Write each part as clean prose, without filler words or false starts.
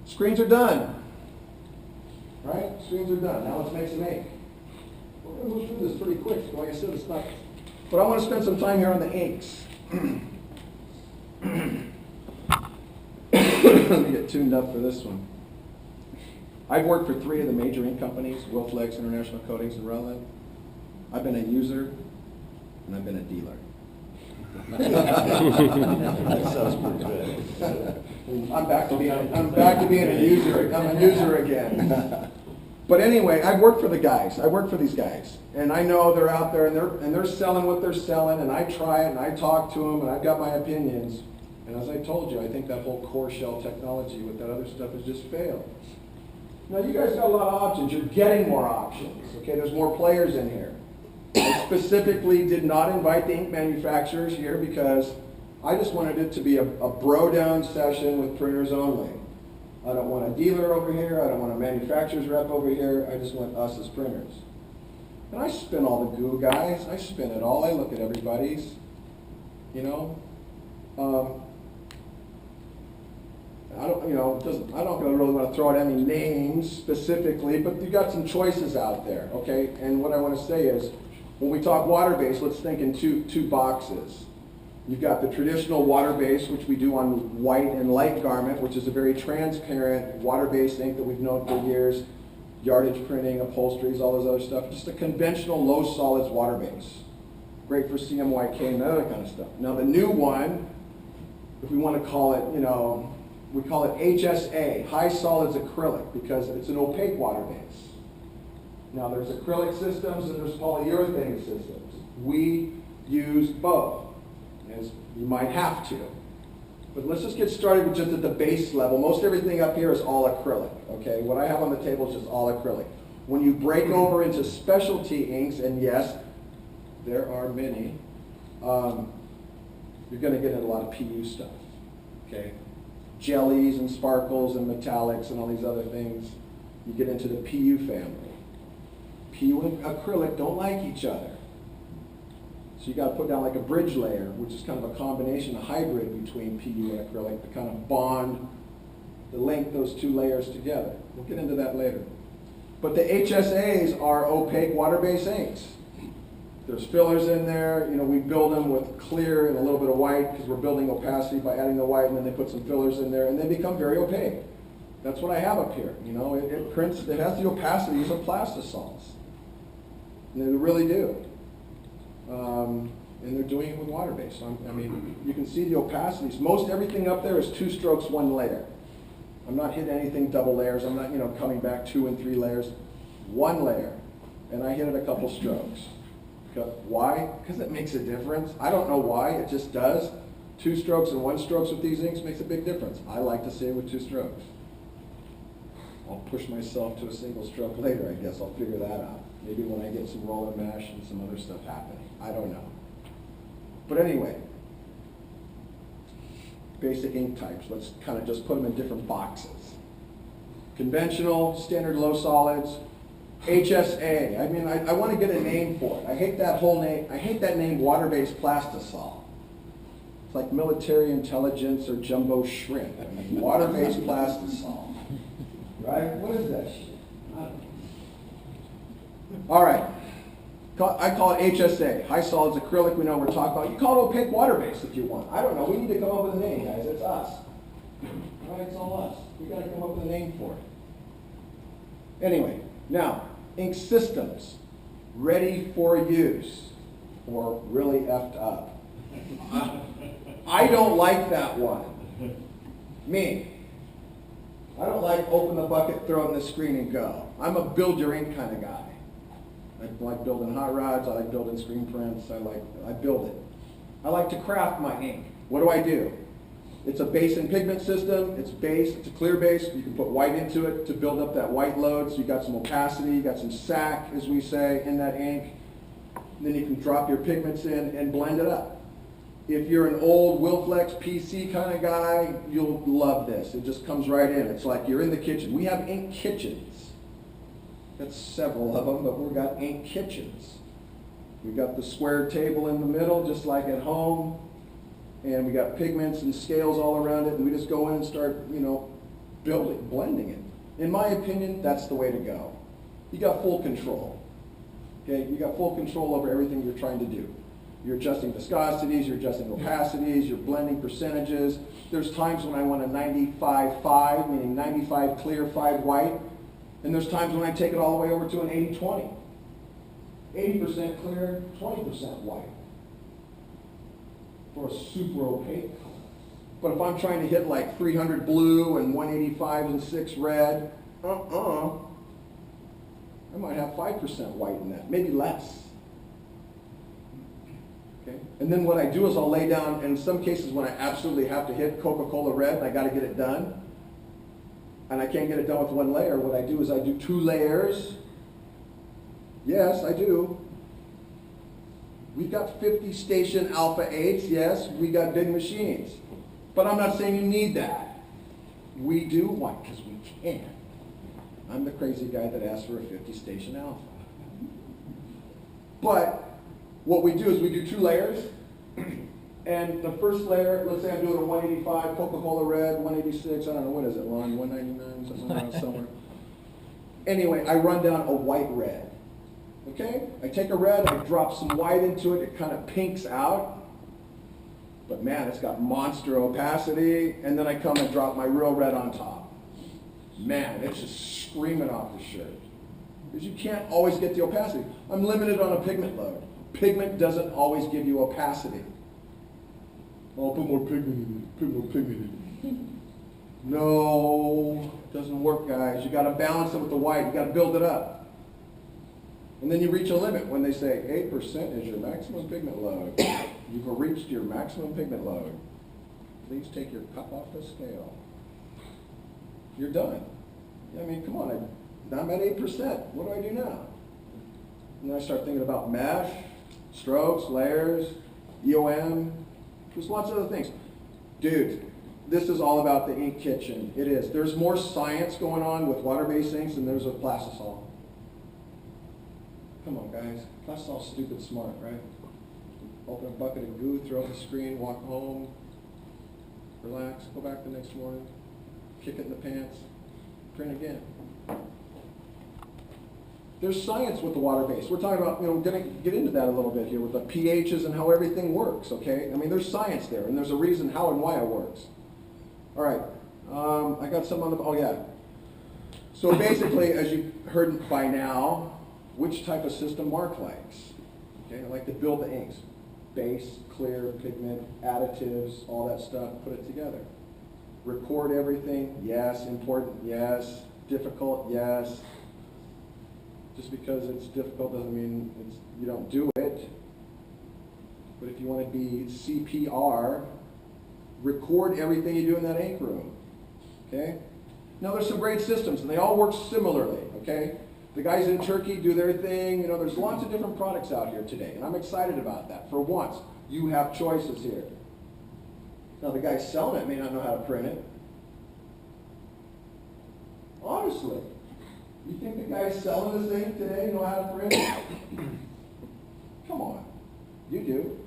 Screens are done. Right? Screens are done. Now let's make some ink. We're going to move through this pretty quick. Like I said, it's not. But I want to spend some time here on the inks. Let me get tuned up for this one. I've worked for 3 of the major ink companies, Wilflex, International Coatings, and Rowland. I've been a user, and I've been a dealer. That sounds pretty good. I'm back to being a user. I'm a user again. But anyway, I work for the guys. I work for these guys, and I know they're out there and they're selling what they're selling, and I try it and I talk to them and I've got my opinions. And as I told you, I think that whole core shell technology with that other stuff has just failed. Now you guys got a lot of options. You're getting more options. Okay, there's more players in here. I specifically did not invite the ink manufacturers here because I just wanted it to be a bro-down session with printers only. I don't want a dealer over here. I don't want a manufacturer's rep over here. I just want us as printers. And I spin all the goo, guys. I spin it all. I look at everybody's, you know. I don't really want to throw out any names specifically, but you got some choices out there, okay? And what I want to say is, when we talk water-based, let's think in two boxes. You've got the traditional water-based, which we do on white and light garment, which is a very transparent water-based ink that we've known for years. Yardage printing, upholsteries, all those other stuff. Just a conventional low solids water-based. Great for CMYK and that other kind of stuff. Now the new one, if we want to call it, you know, we call it HSA, high solids acrylic, because it's an opaque water base. Now there's acrylic systems and there's polyurethane systems. We use both, as you might have to. But let's just get started with just at the base level. Most everything up here is all acrylic, okay? What I have on the table is just all acrylic. When you break over into specialty inks, and yes, there are many, you're going to get into a lot of PU stuff, okay? Jellies and sparkles and metallics and all these other things. You get into the PU family. PU and acrylic don't like each other. So you got to put down like a bridge layer, which is kind of a combination, a hybrid between PU and acrylic to kind of bond, to link those two layers together. We'll get into that later. But the HSAs are opaque water-based inks. There's fillers in there. You know, we build them with clear and a little bit of white because we're building opacity by adding the white, and then they put some fillers in there, and they become very opaque. That's what I have up here. You know, it prints. It has the opacities of plastisols. And they really do. And they're doing it with water-based. I mean, you can see the opacities. Most everything up there is 2 strokes, 1 layer. I'm not hitting anything double layers. I'm not, you know, coming back 2 and 3 layers. 1 layer, and I hit it a couple strokes. Why? Because it makes a difference. I don't know why, it just does. 2 strokes and 1 strokes with these inks makes a big difference. I like to see it with 2 strokes. I'll push myself to a single stroke later, I guess. I'll figure that out. Maybe when I get some roller mesh and some other stuff happening. I don't know. But anyway, basic ink types. Let's kind of just put them in different boxes. Conventional, standard low solids, HSA. I mean, I want to get a name for it. I hate that whole name. I hate that name, water-based plastisol. It's like military intelligence or jumbo shrimp. I mean, water-based plastisol. Right? What is that shit? I don't know. All right. I call it HSA, high solids acrylic. We know what we're talking about. You call it opaque water-based if you want. I don't know. We need to come up with a name, guys. It's us. Right? It's all us. We got to come up with a name for it. Anyway. Now, ink systems, ready for use, or really effed up. I don't like that one. Me. I don't like open the bucket, throw it in the screen and go. I'm a build your ink kind of guy. I like building hot rods, I like building screen prints, I build it. I like to craft my ink. What do? It's a base and pigment system. It's base. It's a clear base. You can put white into it to build up that white load. So you got some opacity. You got some sack, as we say, in that ink. And then you can drop your pigments in and blend it up. If you're an old Wilflex PC kind of guy, you'll love this. It just comes right in. It's like you're in the kitchen. We have ink kitchens. That's several of them, but we've got ink kitchens. We've got the square table in the middle, just like at home. And we got pigments and scales all around it, and we just go in and start, you know, blending it. In my opinion, that's the way to go. You got full control. Okay, you got full control over everything you're trying to do. You're adjusting viscosities, you're adjusting opacities, you're blending percentages. There's times when I want a 95-5, meaning 95 clear, 5 white. And there's times when I take it all the way over to an 80-20. 80% clear, 20% white. For a super opaque color. But if I'm trying to hit like 300 blue and 185 and 6 red, I might have 5% white in that, maybe less. Okay? And then what I do is I'll lay down, in some cases when I absolutely have to hit Coca-Cola red and I got to get it done, and I can't get it done with one layer, what I do is I do 2 layers. Yes, I do. We've got 50 station alpha 8s, yes, we got big machines. But I'm not saying you need that. We do one because we can. I'm the crazy guy that asked for a 50 station alpha. But what we do is we do 2 layers. And the first layer, let's say I'm doing a 185 Coca-Cola red, 186, I don't know, what is it, Ron? 199, something around somewhere. Anyway, I run down a white red. Okay? I take a red, I drop some white into it, it kind of pinks out. But man, it's got monster opacity, and then I come and drop my real red on top. Man, it's just screaming off the shirt. Because you can't always get the opacity. I'm limited on a pigment load. Pigment doesn't always give you opacity. Oh, put more pigment in it, put more pigment in it. No, it doesn't work, guys. You gotta balance it with the white, you gotta build it up. And then you reach a limit when they say 8% is your maximum pigment load. You've reached your maximum pigment load. Please take your cup off the scale. You're done. I mean, come on, I'm at 8%. What do I do now? And then I start thinking about mesh, strokes, layers, EOM. There's lots of other things. Dude, this is all about the ink kitchen. It is. There's more science going on with water-based inks than there's with plastisol. Come on, guys. Plastisol's stupid smart, right? Open a bucket of goo, throw up the screen, walk home, relax, go back the next morning, kick it in the pants, print again. There's science with the water-based. We're talking about, gonna get into that a little bit here with the pHs and how everything works, okay? I mean, there's science there, and there's a reason how and why it works. All right, I got some on the, oh yeah. So basically, as you've heard by now, which type of system Mark likes? Okay, I like to build the inks. Base, clear, pigment, additives, all that stuff, put it together. Record everything, yes. Important, yes. Difficult, yes. Just because it's difficult doesn't mean you don't do it. But if you want to be CPR, record everything you do in that ink room. Okay? Now there's some great systems and they all work similarly, okay? The guys in Turkey do their thing. There's lots of different products out here today, and I'm excited about that. For once, you have choices here. Now, the guy selling it may not know how to print it. Honestly, you think the guys selling this thing today know how to print it? Come on, you do.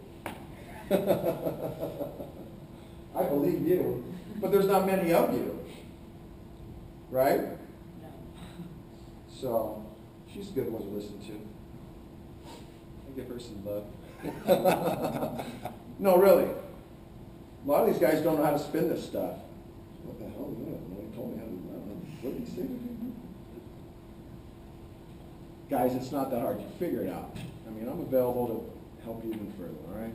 I believe you, but there's not many of you, right? So, she's a good one to listen to. I give her some love. No, really. A lot of these guys don't know how to spin this stuff. What the hell is that? Nobody told me how to, I don't know. What did he say? Guys, it's not that hard. You figure it out. I mean, I'm available to help you even further, all right?